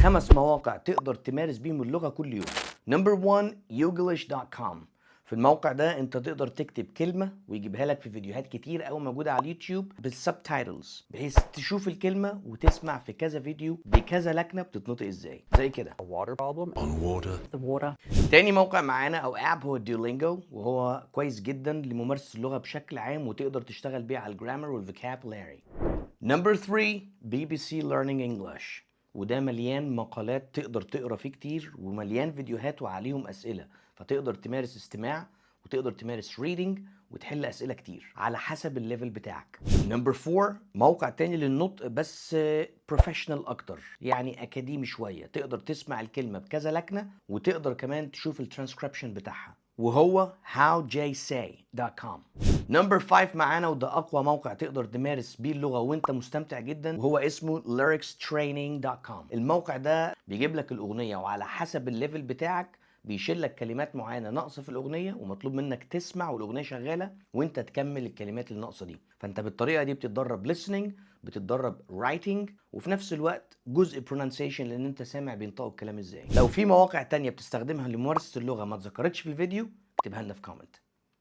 5 مواقع تقدر تمارس بيهم اللغة كل يوم. نمبر 1 youglish.com. في الموقع ده انت تقدر تكتب كلمة ويجيبها لك في فيديوهات كتير قوي موجودة على اليوتيوب بالسبتايتلز، بحيث تشوف الكلمة وتسمع في كذا فيديو بكذا لكنة بتتنطق ازاي، زي كده. A water problem? On water. The water. تاني موقع معانا او اب هو ديولينجو، وهو كويس جدا لممارسة اللغة بشكل عام وتقدر تشتغل بيه على الجرامر والفوكابولاري. نمبر 3 BBC Learning English، وده مليان مقالات تقدر تقرا فيه كتير، ومليان فيديوهات وعليهم اسئله، فتقدر تمارس استماع وتقدر تمارس reading وتحل اسئله كتير على حسب الليفل بتاعك. نمبر 4 موقع تاني للنطق بس بروفيشنال اكتر، يعني اكاديمي شويه، تقدر تسمع الكلمه بكذا لكنه وتقدر كمان تشوف الترانسكريبشن بتاعها، وهو howjsay.com. نمبر 5 معانا، وده اقوى موقع تقدر تمارس بيه اللغه وانت مستمتع جدا، وهو اسمه lyricstraining.com. الموقع ده بيجيب لك الاغنيه وعلى حسب الليفل بتاعك بيشيل لك كلمات معينه ناقصه في الاغنيه، ومطلوب منك تسمع والاغنيه شغاله وانت تكمل الكلمات الناقصه دي. فانت بالطريقه دي بتتدرب listening، بتتدرب writing، وفي نفس الوقت جزء pronunciation لان انت سامع بينطقوا الكلام ازاي. لو في مواقع تانية بتستخدمها لممارسه اللغه ما اتذكرتش في الفيديو اكتبها لنا في كومنت.